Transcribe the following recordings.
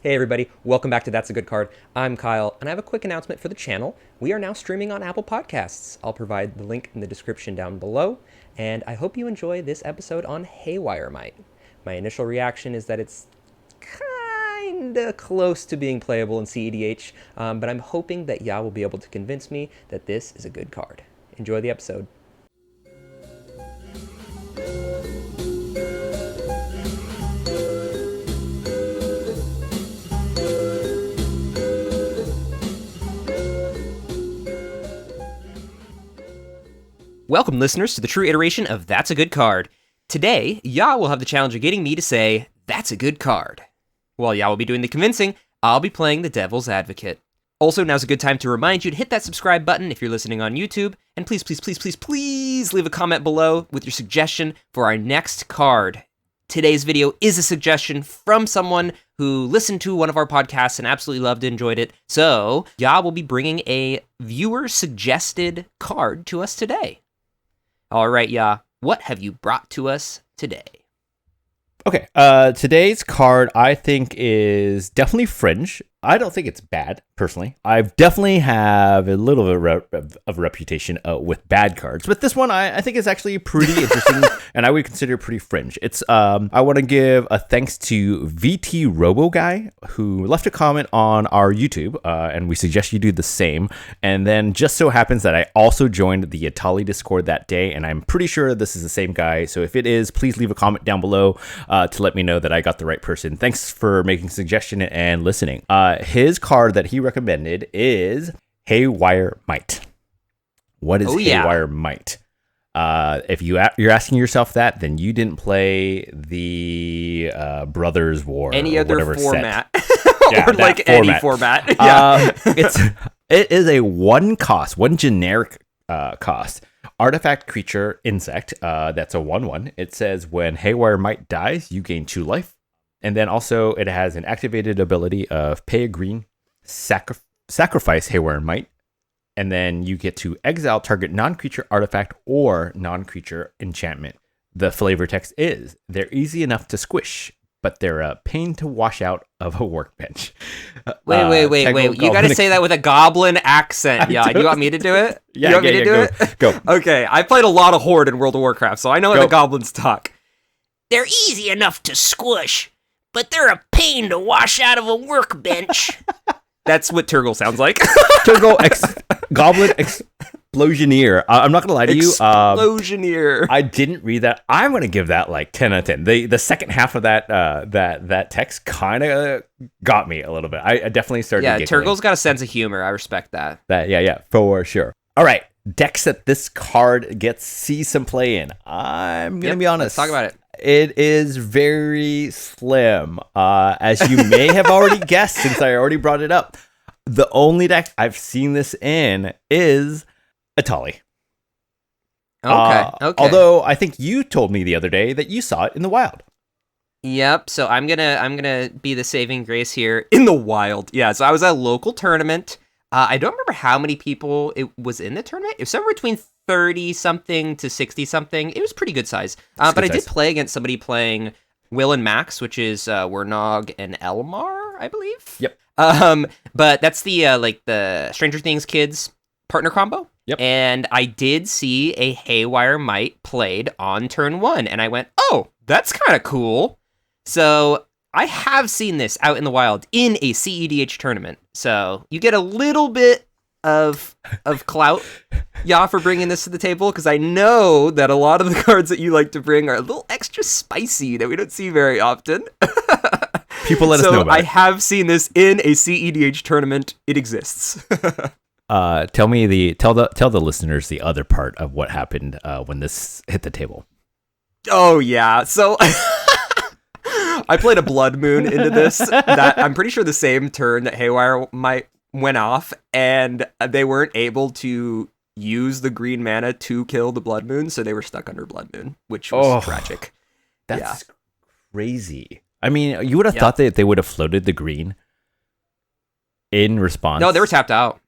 Hey everybody, welcome back to That's a Good Card. I'm Kyle, and I have a quick announcement for the channel. We are now streaming on Apple Podcasts. I'll provide the link in the description down below, and I hope you enjoy this episode on Haywire Mite. My initial reaction is that it's kinda close to being playable in CEDH, but I'm hoping that Ya will be able to convince me that this is a good card. Enjoy the episode. Welcome, listeners, to the true iteration of That's a Good Card. Today, Ya will have the challenge of getting me to say, "That's a good card." While Ya will be doing the convincing, I'll be playing the devil's advocate. Also, now's a good time to remind you to hit that subscribe button if you're listening on YouTube, and please leave a comment below with your suggestion for our next card. Today's video is a suggestion from someone who listened to one of our podcasts and absolutely loved and enjoyed it, so Ya will be bringing a viewer-suggested card to us today. All right, Ya, what have you brought to us today? Okay, today's card I think is definitely fringe. I don't think it's bad, personally. I definitely have a little bit of a reputation with bad cards, but this one I think is actually pretty interesting, and I would consider pretty fringe. It's I want to give a thanks to VT Robo Guy, who left a comment on our YouTube, and we suggest you do the same. And then just so happens that I also joined the Atali Discord that day, and I'm pretty sure this is the same guy. So if it is, please leave a comment down below to let me know that I got the right person. Thanks for making a suggestion and listening. His card that he recommended is Haywire Mite. What is Haywire Mite? If you're asking yourself that, then you didn't play the Brothers War any or other whatever format. Yeah, or like format. any format. Yeah. It is a one generic cost. Artifact creature insect. That's a 1/1. It says when Haywire Mite dies, you gain 2 life. And then also it has an activated ability of pay a green, sacrifice Haywire Mite, and then you get to exile target non-creature artifact or non-creature enchantment. The flavor text is, they're easy enough to squish, but they're a pain to wash out of a workbench. Wait. You gotta say that with a goblin accent. Yeah, you want me to do it? Yeah, you want me to do it? Go. Okay, I played a lot of Horde in World of Warcraft, so I know how the goblins talk. They're easy enough to squish, but they're a pain to wash out of a workbench. That's what Turgle sounds like. Turgle, Goblin Explosioneer. I'm not gonna lie to you. Explosioneer. I didn't read that. I'm gonna give that like 10 out of 10. The second half of that text kind of got me a little bit. I definitely started. Yeah, giggling. Turgle's got a sense of humor. I respect that. Yeah, for sure. All right, decks that this card gets see some play in. I'm gonna be honest. Let's talk about it. It is very slim, as you may have already guessed since I already brought it up. The only deck I've seen this in is Atali. Okay. Although I think you told me the other day that you saw it in the wild. Yep. So I'm gonna be the saving grace here in the wild. Yeah. So I was at a local tournament. I don't remember how many people it was in the tournament. It was somewhere between 30-something to 60-something. It was pretty good size. But I did play against somebody playing Will and Max, which is Wernog and Elmar, I believe. Yep. But that's the Stranger Things kids partner combo. Yep. And I did see a Haywire Mite played on turn 1, and I went, oh, that's kind of cool. So I have seen this out in the wild in a CEDH tournament. So you get a little bit of clout, Ya, for bringing this to the table, because I know that a lot of the cards that you like to bring are a little extra spicy that we don't see very often. People let us know about I have seen this in a CEDH tournament. It exists. Tell the listeners the other part of what happened when this hit the table. Oh yeah, so I played a Blood Moon into this. That I'm pretty sure the same turn that Haywire Mite went off, and they weren't able to use the green mana to kill the Blood Moon, so they were stuck under Blood Moon, which was tragic. That's crazy. I mean, you would have thought that they would have floated the green in response. No, they were tapped out.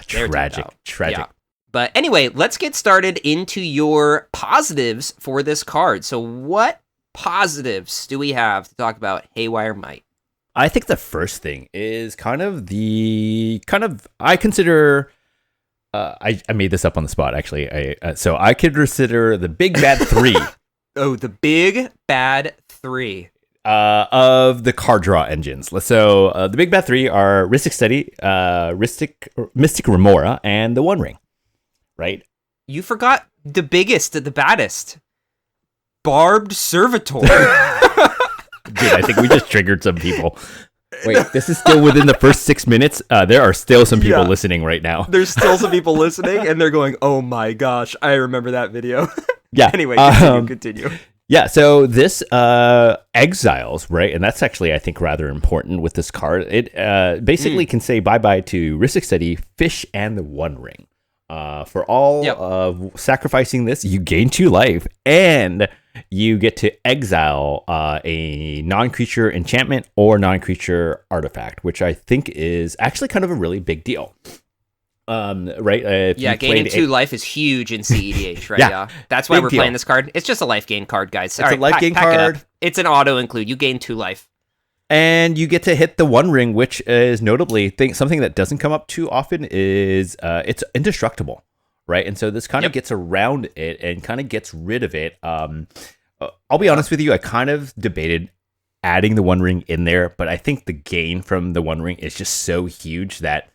Tragic. Yeah. But anyway, let's get started into your positives for this card. So what positives do we have to talk about Haywire Mite? I think the first thing is I consider. I made this up on the spot actually. So I could consider the big bad three. Oh, the big bad three. Of the card draw engines. So the big bad three are Rhystic Study, Mystic Remora, and the One Ring. Right? You forgot the biggest, the baddest. Barbed Servitor. Dude, I think we just triggered some people. Wait, this is still within the first 6 minutes? There are still some people listening right now. There's still some people listening, and they're going, oh my gosh, I remember that video. Yeah. Anyway, continue. Yeah, so this exiles, right? And that's actually, I think, rather important with this card. It basically can say bye-bye to Rhystic Study, Fish, and the One Ring. For all of sacrificing this, you gain 2 life, and you get to exile a non-creature enchantment or non-creature artifact, which I think is actually kind of a really big deal. Right? Gaining 2 life is huge in CEDH, right? Yeah. That's why we're playing this card. It's just a life gain card, guys. It's a life gain card. It's an auto include. You gain 2 life. And you get to hit the One Ring, which is notably something that doesn't come up too often is it's indestructible, right? And so this kind of gets around it and kind of gets rid of it. I'll be honest with you, I kind of debated adding the One Ring in there, but I think the gain from the One Ring is just so huge that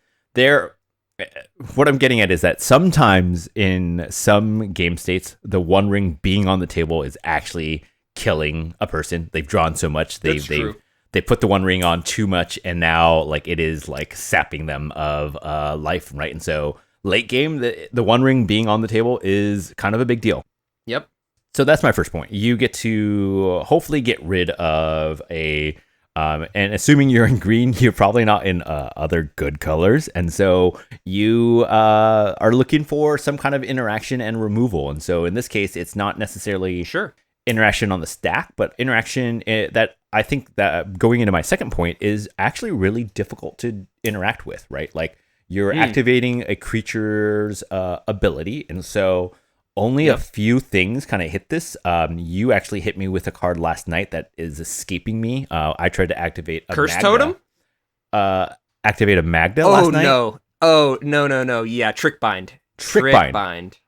what I'm getting at is that sometimes in some game states, the One Ring being on the table is actually killing a person. They've drawn so much. They put the One Ring on too much, and now like it is like sapping them of life, right? And so late game, the One Ring being on the table is kind of a big deal. Yep. So that's my first point. You get to hopefully get rid of and assuming you're in green, you're probably not in other good colors. And so you are looking for some kind of interaction and removal. And so in this case, it's not necessarily interaction on the stack, but interaction that I think that going into my second point is actually really difficult to interact with, right? Like you're activating a creature's ability. And so only a few things kind of hit this. You actually hit me with a card last night that is escaping me. I tried to activate a Curse Magda. Totem? Activate a Magda last night. Oh, no. Yeah, Trick Bind.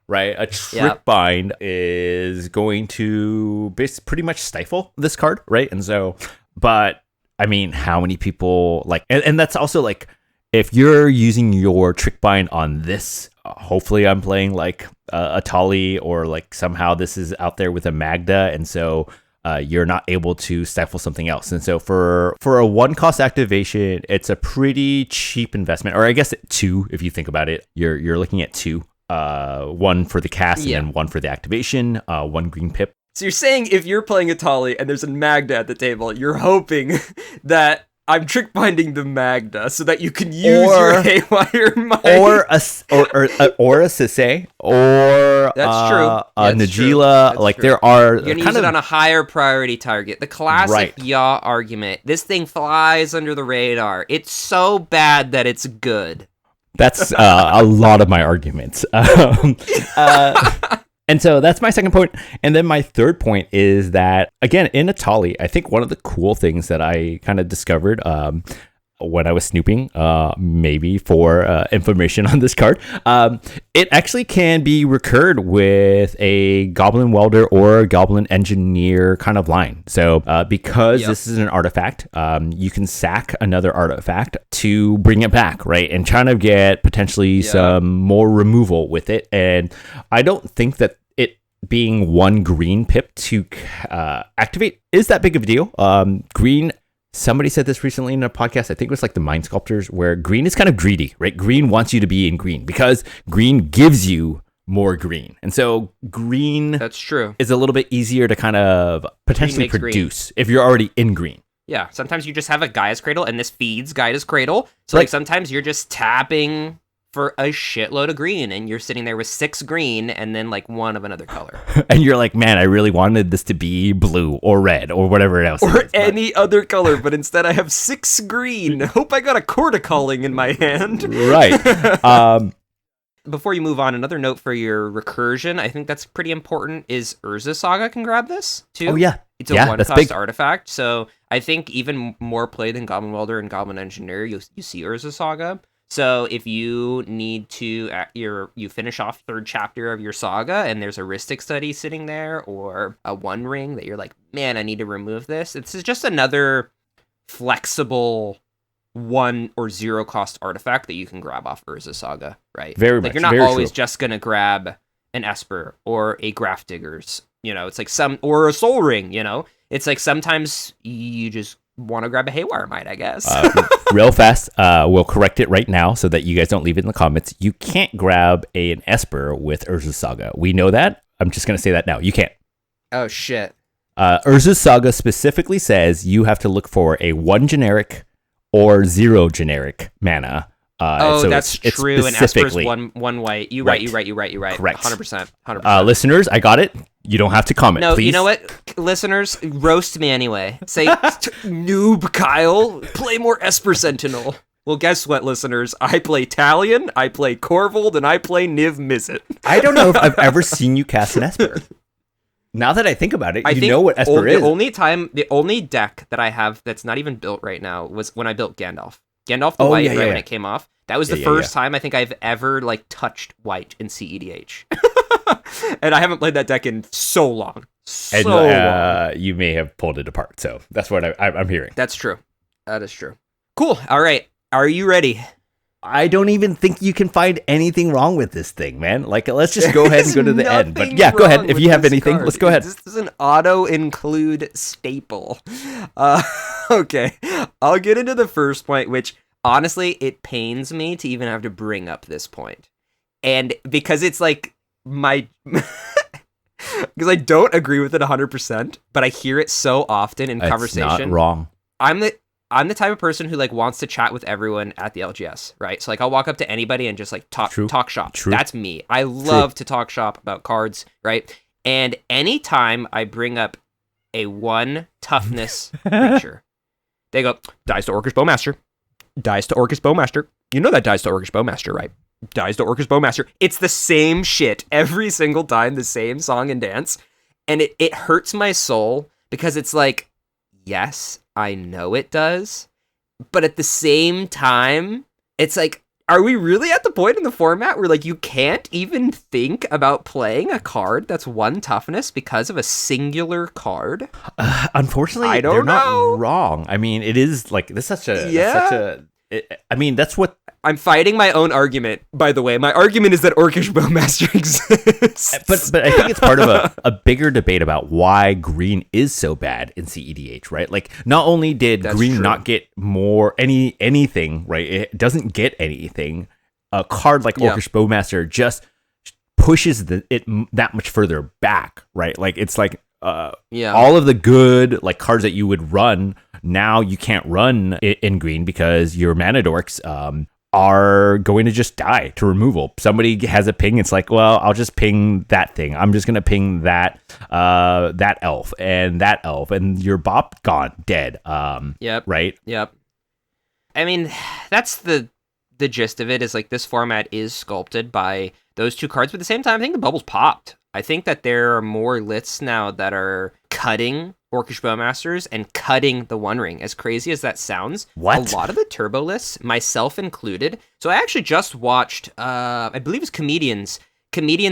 Right? A Trick Bind is going to pretty much stifle this card, right? And so, but I mean, how many people like, and that's also like, if you're using your Trick Bind on this, hopefully I'm playing like a Tali or like somehow this is out there with a Magda. And so you're not able to stifle something else. And so for a 1-cost activation, it's a pretty cheap investment, or I guess 2, if you think about it, you're looking at 2, 1 for the cast and then 1 for the activation, 1 green pip. So you're saying if you're playing a Tali and there's a Magda at the table, you're hoping that I'm trick binding the Magda so that you can use your Haywire Mite. Or a Sisay, or that's true. A Najila. Like true. There are you're gonna use it on a higher priority target. The classic yaw argument. This thing flies under the radar. It's so bad that it's good. That's a lot of my arguments. And so that's my second point. And then my third point is that, again, in Atali, I think one of the cool things that I kind of discovered when I was snooping, maybe for information on this card, it actually can be recurred with a Goblin Welder or Goblin Engineer kind of line. So because this is an artifact, you can sack another artifact to bring it back, right? And trying to get potentially some more removal with it. And I don't think that it being 1 green pip to activate is that big of a deal. Green... Somebody said this recently in a podcast, I think it was like the Mind Sculptors, where green is kind of greedy, right? Green wants you to be in green because green gives you more green. And so green that's true. Is a little bit easier to kind of potentially produce if you're already in green. Yeah, sometimes you just have a Gaia's Cradle and this feeds Gaia's Cradle. So like sometimes you're just tapping for a shitload of green and you're sitting there with 6 green and then like 1 of another color. And you're like, man, I really wanted this to be blue or red or whatever else. Or any other color, but instead I have 6 green. Hope I got a Corticalling in my hand. Right. before you move on, another note for your recursion, I think that's pretty important, is Urza Saga can grab this, too. Oh, yeah. It's a one-cost artifact, so I think even more play than Goblin Welder and Goblin Engineer, you see Urza Saga. So if you need to, you finish off third chapter of your saga, and there's a Rhystic Study sitting there, or a One Ring that you're like, man, I need to remove this. It's just another flexible 1 or 0 cost artifact that you can grab off Urza Saga, right? Very like much. You're not very always true. just gonna grab an Esper or a Graph Diggers. It's like or a Soul Ring. It's like sometimes you just want to grab a Haywire Mite, I guess. Real fast, we'll correct it right now so that you guys don't leave it in the comments. You can't grab an Esper with Urza Saga. We know that. I'm just going to say that now. You can't. Oh, shit. Urza Saga specifically says you have to look for a 1 generic or 0 generic mana. So that's true. And Esper's specifically one white. You're right. Correct. 100%. Listeners, I got it. You don't have to comment, No, please. you know what? Listeners, roast me anyway. Say, noob Kyle, play more Esper Sentinel. Well, guess what, listeners? I play Talion, I play Corvold, and I play Niv Mizzet. I don't know if I've ever seen you cast an Esper. Now that I think about it, you know what Esper is. The only deck that I have that's not even built right now was when I built Gandalf. Gandalf the White, when it came off. That was the first time I think I've ever touched White in CEDH. And I haven't played that deck in so long. Long. You may have pulled it apart, so that's what I'm hearing. That's true. That is true. Cool. All right. Are you ready? I don't even think you can find anything wrong with this thing, man. Let's just go ahead and go to the end. But yeah, go ahead. If you have anything, let's go ahead. This is an auto-include staple. Okay. I'll get into the first point, which, honestly, it pains me to even have to bring up this point. And because it's because I don't agree with it 100%, but I hear it so often in conversation. It's not wrong. I'm the type of person who wants to chat with everyone at the LGS, right? So I'll walk up to anybody and just talk shop. True. That's me. I love to talk shop about cards, right? And anytime I bring up a 1 toughness creature, they go, dies to Orcish Bowmaster. Dies to Orcish Bowmaster. You know that dies to Orcish Bowmaster, right? Dies to Orcish Bowmaster. It's the same shit every single time, the same song and dance. And it hurts my soul because it's yes, I know it does. But at the same time, it's are we really at the point in the format where you can't even think about playing a card that's 1 toughness because of a singular card? Unfortunately, I don't they're know. not wrong. I mean, it is this is that's what I'm fighting my own argument, by the way. My argument is that Orcish Bowmaster exists. But I think it's part of a bigger debate about why green is so bad in CEDH, right? Not only did green not get anything, right? It doesn't get anything. A card like Orcish Bowmaster just pushes it that much further back, right? It's all of the good cards that you would run now you can't run in green because your mana dorks are going to just die to removal. Somebody has a ping, it's well, I'll just ping that thing. I'm just gonna ping that elf, and your bop gone, dead. Yep. Right? Yep. I mean, that's the gist of it, is this format is sculpted by those 2 cards, but at the same time, I think the bubble's popped. I think that there are more lists now that are cutting Orcish Bowmasters and cutting the One Ring. As crazy as that sounds, what? A lot of the turbo lists, myself included. So I actually just watched, I believe it's Comedian's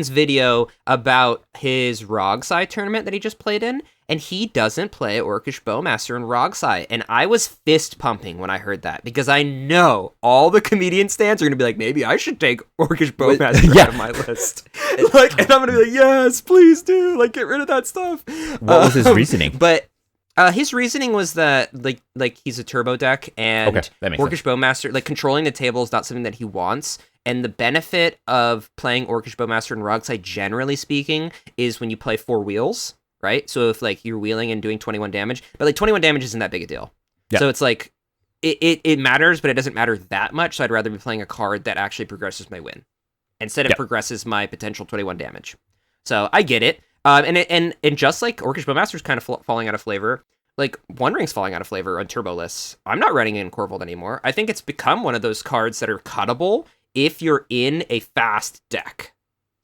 video about his Rogsai tournament that he just played in, and he doesn't play Orcish Bowmaster in Rogsai. And I was fist pumping when I heard that, because I know all the Comedian stands are going to be maybe I should take Orcish Bowmaster out of my list. And I'm going to be yes, please do. Get rid of that stuff. What was his reasoning? But his reasoning was that he's a turbo deck, and that makes Orcish Bowmaster, controlling the table is not something that he wants. And the benefit of playing Orcish Bowmaster and Rogsai, generally speaking, is when you play 4 wheels, right? So if you're wheeling and doing 21 damage, but 21 damage isn't that big a deal. Yeah. So it's it matters, but it doesn't matter that much. So I'd rather be playing a card that actually progresses my win instead of progresses my potential 21 damage. So I get it. And just like Orcish Bowmaster's kind of falling out of flavor, One Ring's falling out of flavor on turbo lists. I'm not running in Corvold anymore. I think it's become one of those cards that are cuttable if you're in a fast deck,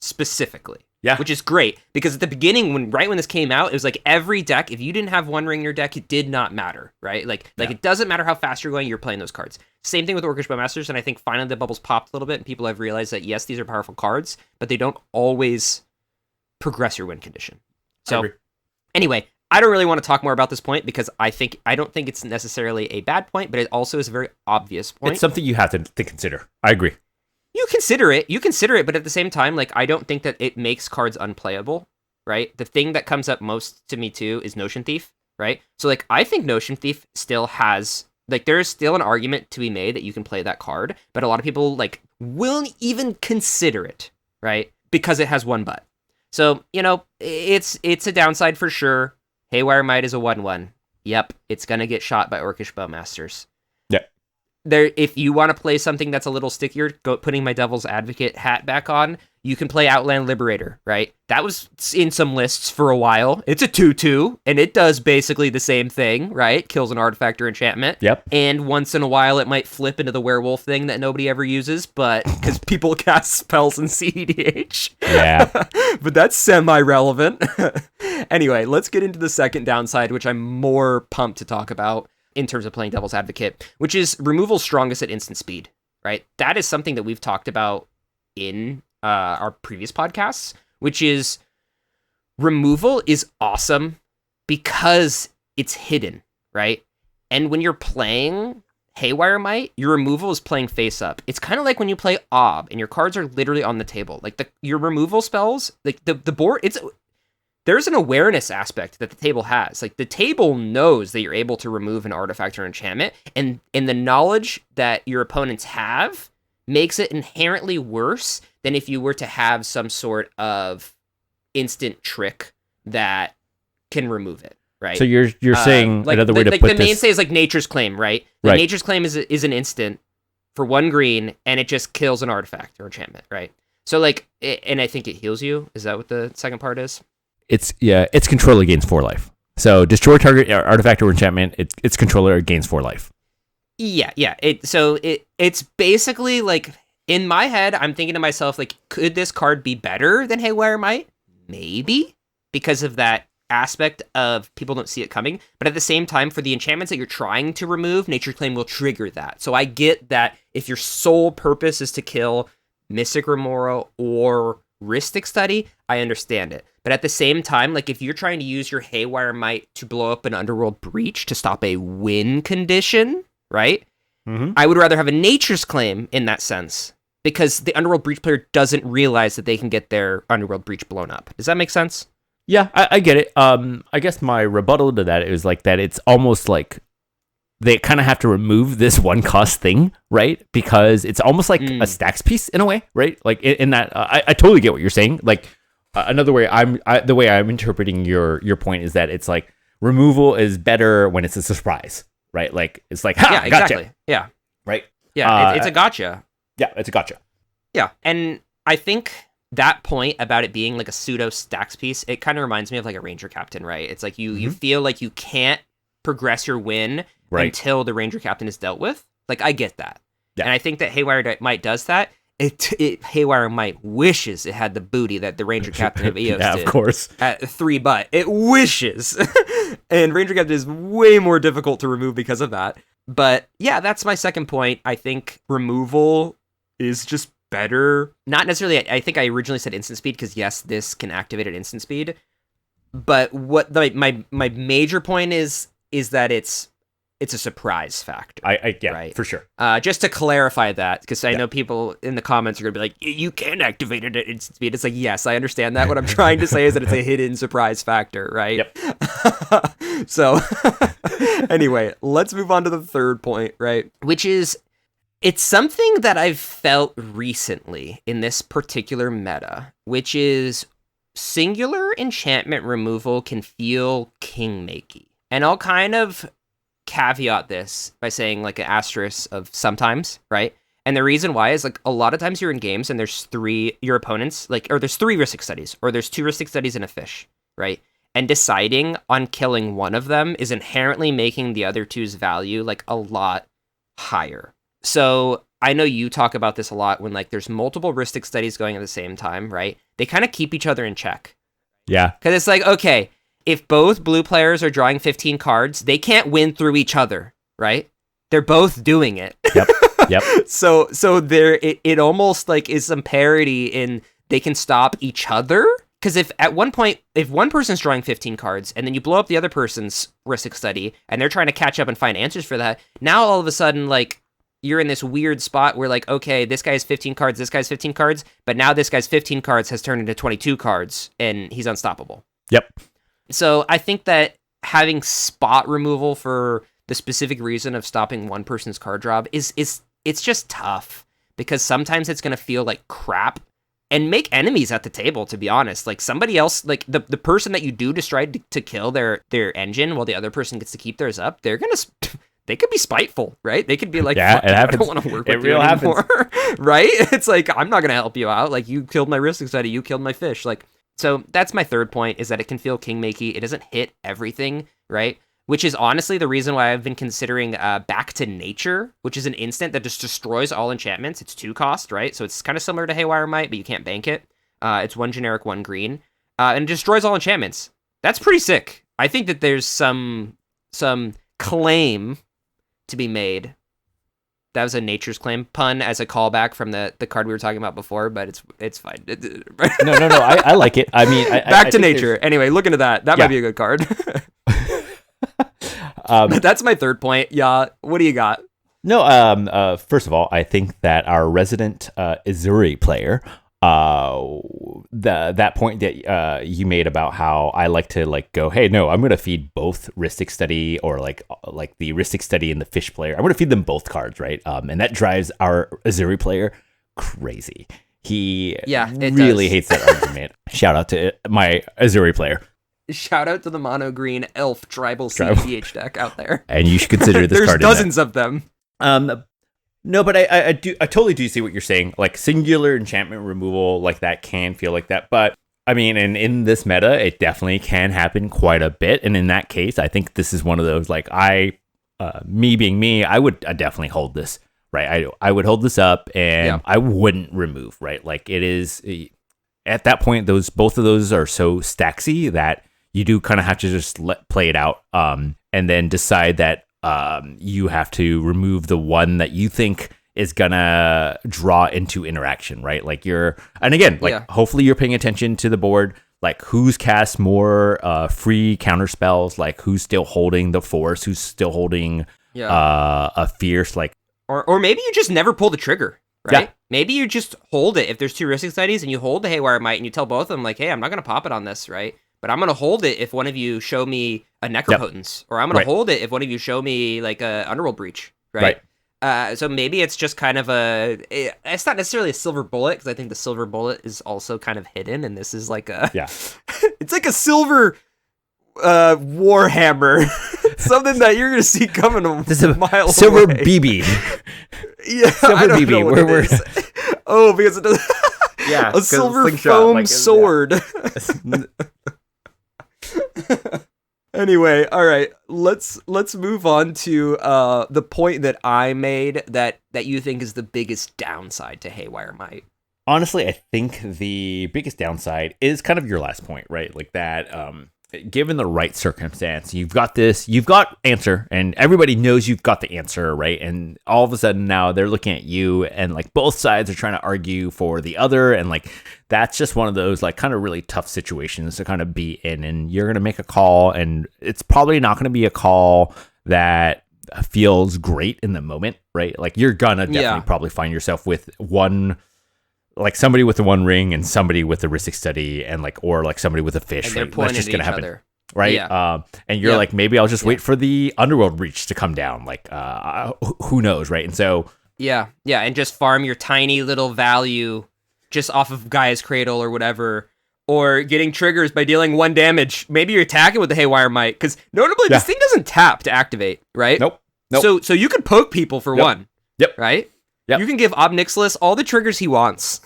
specifically. Yeah. Which is great, because at the beginning, right when this came out, it was like every deck, if you didn't have One Ring in your deck, it did not matter, right? Like it doesn't matter how fast you're going, you're playing those cards. Same thing with Orcish Bowmasters, and I think finally the bubbles popped a little bit, and people have realized that, yes, these are powerful cards, but they don't always progress your win condition. So, anyway, I don't really want to talk more about this point, because I don't think it's necessarily a bad point, but it also is a very obvious point. It's something you have to consider. I agree. You consider it, but at the same time, like, I don't think that it makes cards unplayable, right? The thing that comes up most to me, too, is Notion Thief, right? So, like, I think Notion Thief still has, like, there's still an argument to be made that you can play that card, but a lot of people, like, won't even consider it, right? Because it has one butt. So, you know, it's a downside for sure. Haywire Mite is a 1/1. Yep, it's gonna get shot by Orcish Bowmasters. There, if you want to play something that's a little stickier, putting my Devil's Advocate hat back on, you can play Outland Liberator, right? That was in some lists for a while. It's a 2/2, and it does basically the same thing, right? Kills an artifact or enchantment. Yep. And once in a while, it might flip into the werewolf thing that nobody ever uses, but because people cast spells in CEDH. Yeah. But that's semi-relevant. Anyway, let's get into the second downside, which I'm more pumped to talk about in terms of playing Devil's Advocate, which is removal strongest at instant speed, right? That is something that we've talked about in our previous podcasts, which is removal is awesome because it's hidden, right? And when you're playing Haywire Mite, your removal is playing face up. It's kind of like when you play Ob and your cards are literally on the table. Like your removal spells, like the board, there's an awareness aspect that the table has. Like, the table knows that you're able to remove an artifact or enchantment, and the knowledge that your opponents have makes it inherently worse than if you were to have some sort of instant trick that can remove it, right? So you're saying like, another way to like put the this... mainstay is like Nature's Claim, right? Right. Nature's Claim is an instant for 1 green, and it just kills an artifact or enchantment, right? So, like, and I think it heals you. Is that what the second part is? It's controller gains 4 life. So destroy target artifact or enchantment. Its controller gains 4 life. Yeah. It's basically like, in my head, I'm thinking to myself, like, could this card be better than Haywire Mite? Maybe, because of that aspect of people don't see it coming. But at the same time, for the enchantments that you're trying to remove, Nature's Claim will trigger that. So I get that if your sole purpose is to kill Mystic Remora or Rhystic Study, I understand it. But at the same time, like, if you're trying to use your Haywire Mite to blow up an Underworld Breach to stop a win condition, right? Mm-hmm. I would rather have a Nature's Claim in that sense, because the Underworld Breach player doesn't realize that they can get their Underworld Breach blown up. Does that make sense? Yeah, I get it. I guess my rebuttal to that is like that it's almost like they kind of have to remove this 1 cost thing, right? Because it's almost like a stacks piece in a way, right? Like in that, I totally get what you're saying. Like another way the way I'm interpreting your point is that it's like removal is better when it's a surprise, right? Like it's like, ha, yeah, exactly. Gotcha. Yeah, right. Yeah, it's a gotcha. Yeah, it's a gotcha. Yeah, and I think that point about it being like a pseudo stacks piece, it kind of reminds me of like a Ranger Captain, right? It's like you feel like you can't progress your win until the Ranger Captain is dealt with. Like, I get that. Yeah. And I think that Haywire Mite does that. Haywire Mite wishes it had the booty that the Ranger Captain of Eos yeah, did. Of course. At 3 butt. It wishes. And Ranger Captain is way more difficult to remove because of that. But yeah, that's my second point. I think removal is just better. Not necessarily, I think I originally said instant speed because, yes, this can activate at instant speed. But what my major point is that it's a surprise factor. Yeah, right? For sure. Just to clarify that, because I know people in the comments are going to be like, you can activate it at instant speed. It's like, yes, I understand that. What I'm trying to say is that it's a hidden surprise factor, right? Yep. So, anyway, let's move on to the third point, right? Which is, it's something that I've felt recently in this particular meta, which is singular enchantment removal can feel king-makey. And I'll kind of caveat this by saying like an asterisk of sometimes, right? And the reason why is like a lot of times you're in games and there's 3 your opponents, like, or there's 3 Rhystic Studies, or there's 2 Rhystic Studies and a fish, right? And deciding on killing one of them is inherently making the other two's value like a lot higher. So I know you talk about this a lot when like there's multiple Rhystic studies going at the same time, right? They kind of keep each other in check. Yeah. Because it's like, okay, if both blue players are drawing 15 cards, they can't win through each other, right? They're both doing it. Yep. So there, it almost like is some parity in they can stop each other. Because if at one point, if one person's drawing 15 cards and then you blow up the other person's Rhystic study and they're trying to catch up and find answers for that, now all of a sudden, like, you're in this weird spot where like, okay, this guy's 15 cards, this guy's 15 cards, but now this guy's 15 cards has turned into 22 cards and he's unstoppable. Yep. So I think that having spot removal for the specific reason of stopping one person's card drop is it's just tough, because sometimes it's going to feel like crap and make enemies at the table, to be honest. Like somebody else, like the person that you do decide to kill their engine while the other person gets to keep theirs up, they're going to... They could be spiteful, right? They could be like, yeah, I don't want to work with you anymore, right? It's like, I'm not going to help you out. Like, you killed my Rhystic study, you killed my fish. Like, so that's my third point, is that it can feel kingmakey. It doesn't hit everything, right? Which is honestly the reason why I've been considering Back to Nature, which is an instant that just destroys all enchantments. It's 2 cost, right? So it's kind of similar to Haywire Mite, but you can't bank it. It's 1 generic, 1 green, and it destroys all enchantments. That's pretty sick. I think that there's some claim to be made. That was a Nature's Claim pun as a callback from the card we were talking about before, but it's fine. No. I like it. I mean, Back to Nature. Anyway, look into that. That might be a good card. But that's my third point. Yeah. What do you got? No. First of all, I think that our resident Izuri player, that point that you made about how I like to like go, hey, no, I'm going to feed both Rhystic Study or like the Rhystic Study and the Fish player. I'm going to feed them both cards, right? And that drives our Izuri player crazy. He really hates that argument. Shout out to my Izuri player. Shout out to the mono green elf tribal CEDH deck out there. And you should consider this card. There's dozens of them. No, but I totally do see what you're saying. Like singular enchantment removal, like that can feel like that. But I mean, and in this meta, it definitely can happen quite a bit. And in that case, I think this is one of those, like me being me, I would definitely hold this, right? I would hold this up and I wouldn't remove, right? Like it is at that point, both of those are so stacksy that you do kind of have to just play it out, and then decide that you have to remove the one that you think is gonna draw into interaction, right? Like hopefully you're paying attention to the board, like who's cast more free counter spells, like who's still holding the force, who's still holding a fierce, like, or maybe you just never pull the trigger, right? Yeah. Maybe you just hold it if there's 2 Rhystic studies and you hold the Haywire Mite and you tell both of them like, hey, I'm not gonna pop it on this, right? But I'm going to hold it if one of you show me a Necropotence, or I'm going to hold it if one of you show me like a Underworld Breach, right? So maybe it's just kind of it's not necessarily a silver bullet, because I think the silver bullet is also kind of hidden, and this is like it's like a silver Warhammer, something that you're going to see coming a mile silver away. BB. Yeah, silver BB. Oh, because it does. Yeah, a silver foam sword. Anyway, all right, let's move on to the point that I made that you think is the biggest downside to Haywire Mite. Honestly, I think the biggest downside is kind of your last point, right? Like that, given the right circumstance, you've got answer, and everybody knows you've got the answer, right? And all of a sudden now they're looking at you, and like both sides are trying to argue for the other, and like that's just one of those like kind of really tough situations to kind of be in, and you're gonna make a call, and it's probably not gonna be a call that feels great in the moment, right? Like you're gonna definitely probably find yourself with somebody with the 1 ring and somebody with a Rhystic Study, and or somebody with a fish, right? That's just gonna happen, right? Yeah. And you're like, maybe I'll just wait for the Underworld Breach to come down. Like, who knows, right? And so and just farm your tiny little value just off of Gaia's Cradle or whatever, or getting triggers by dealing 1 damage. Maybe you're attacking with the Haywire Mite, because notably this thing doesn't tap to activate, right? Nope. So you could poke people for 1. Yep. Right. Yep. You can give Ob Nixilis all the triggers he wants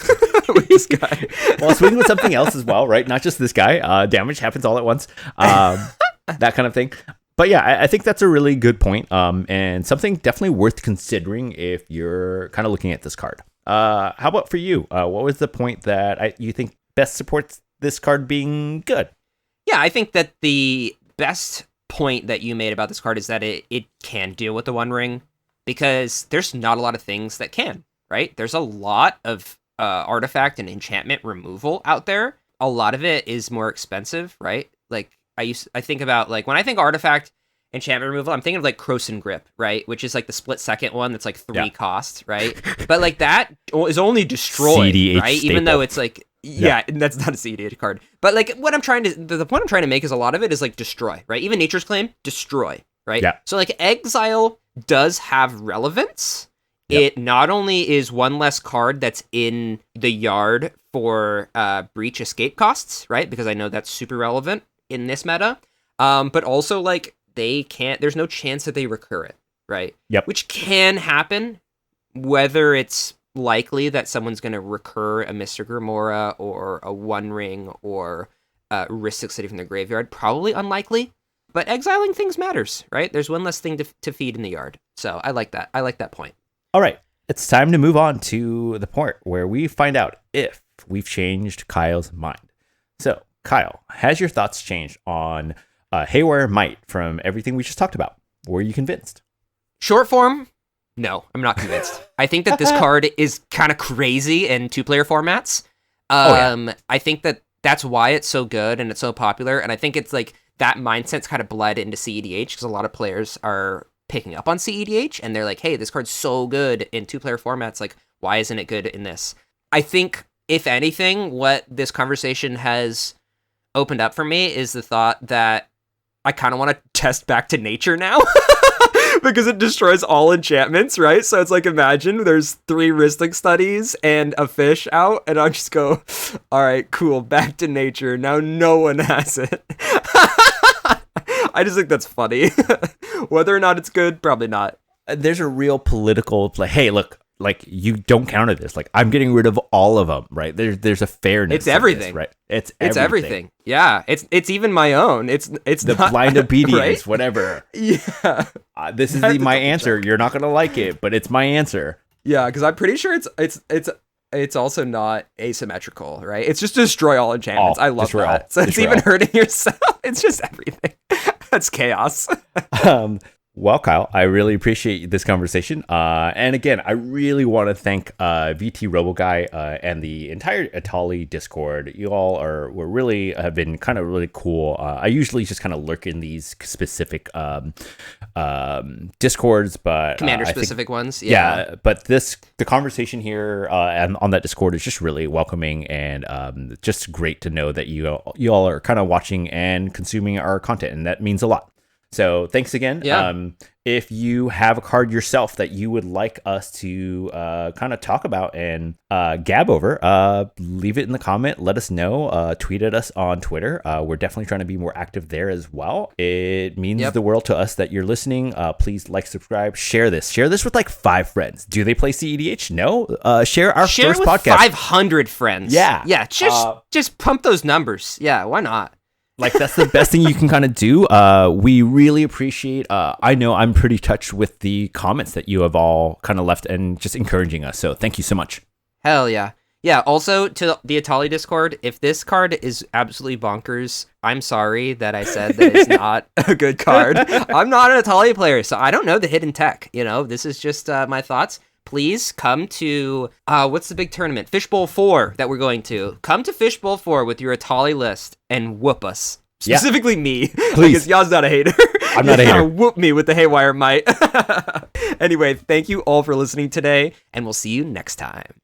with this guy. Well, swing with something else as well, right? Not just this guy. Damage happens all at once. That kind of thing. But yeah, I think that's a really good point, and something definitely worth considering if you're kind of looking at this card. How about for you? What was the point that you think best supports this card being good? Yeah, I think that the best point that you made about this card is that it can deal with the One Ring, because there's not a lot of things that can, right? There's a lot of artifact and enchantment removal out there. A lot of it is more expensive, right? Like I think about, like, when I think artifact enchantment removal, I'm thinking of like Croson Grip, right? Which is like the split second one that's like 3 costs, right? But like that is only destroyed, CEDH right? staple. Even though it's like, yeah, that's not a CEDH card. But like what I'm trying to, the point I'm trying to make is a lot of it is like destroy, right? Even Nature's Claim, destroy, right? Yeah. So like exile does have relevance. Yep. It not only is one less card that's in the yard for breach escape costs, right? Because I know that's super relevant in this meta. But also like there's no chance that they recur it, right? Yep. Which can happen, whether it's likely that someone's going to recur a Mr. Grimora or a One Ring or Rhystic Study from the graveyard. Probably unlikely, but exiling things matters, right? There's one less thing to feed in the yard. So I like that. I like that point. All right, it's time to move on to the part where we find out if we've changed Kyle's mind. So, Kyle, has your thoughts changed on Haywire Mite from everything we just talked about? Were you convinced? Short form, no, I'm not convinced. I think that this card is kind of crazy in 2-player formats. I think that that's why it's so good and it's so popular. And I think it's like that mindset's kind of bled into CEDH because a lot of players are picking up on CEDH and they're like, hey, this card's so good in 2-player formats. Like, why isn't it good in this? I think, if anything, what this conversation has opened up for me is the thought that I kind of want to test back to nature now. Because it destroys all enchantments, right? So it's like, imagine there's 3 Rhystic Studies and a fish out, and I'll just go, all right, cool, back to nature. Now no one has it. I just think that's funny. Whether or not it's good, probably not. There's a real political, like, hey, look, like, you don't counter this. Like, I'm getting rid of all of them, right? There's a fairness. It's everything, this, right? It's everything. Yeah, it's even my own. It's the not, blind obedience, right? Whatever. Yeah. This is my answer. You're not gonna like it, but it's my answer. Yeah, because I'm pretty sure it's also not asymmetrical, right? It's just destroy all enchantments. I love that. So it's even hurting yourself. It's just everything. That's chaos. Well, Kyle, I really appreciate this conversation. And again, I really want to thank VT RoboGuy and the entire Atali Discord. You all have been kind of really cool. I usually just kind of lurk in these specific Discords, but commander-specific ones. Yeah, but the conversation here and on that Discord is just really welcoming and just great to know that you all are kind of watching and consuming our content, and that means a lot. So thanks again. Yeah. If you have a card yourself that you would like us to kind of talk about and gab over, leave it in the comment. Let us know. Tweet at us on Twitter. We're definitely trying to be more active there as well. It means the world to us that you're listening. Please like, subscribe, share this. Share this with like 5 friends. Do they play CEDH? No. Share our first with podcast. 500 friends. Yeah. Yeah. Just pump those numbers. Yeah. Why not? Like, that's the best thing you can kind of do. We really appreciate, I know I'm pretty touched with the comments that you have all kind of left and just encouraging us. So thank you so much. Hell yeah. Yeah, also to the Atali Discord, if this card is absolutely bonkers, I'm sorry that I said that it's not a good card. I'm not an Atali player, so I don't know the hidden tech. This is just my thoughts. Please come to, what's the big tournament? Fishbowl 4 that we're going to. Come to Fishbowl 4 with your Atali list and whoop us. Specifically me. Please. Because y'all's not a hater. I'm not a hater. Whoop me with the Haywire Mite. Anyway, thank you all for listening today, and we'll see you next time.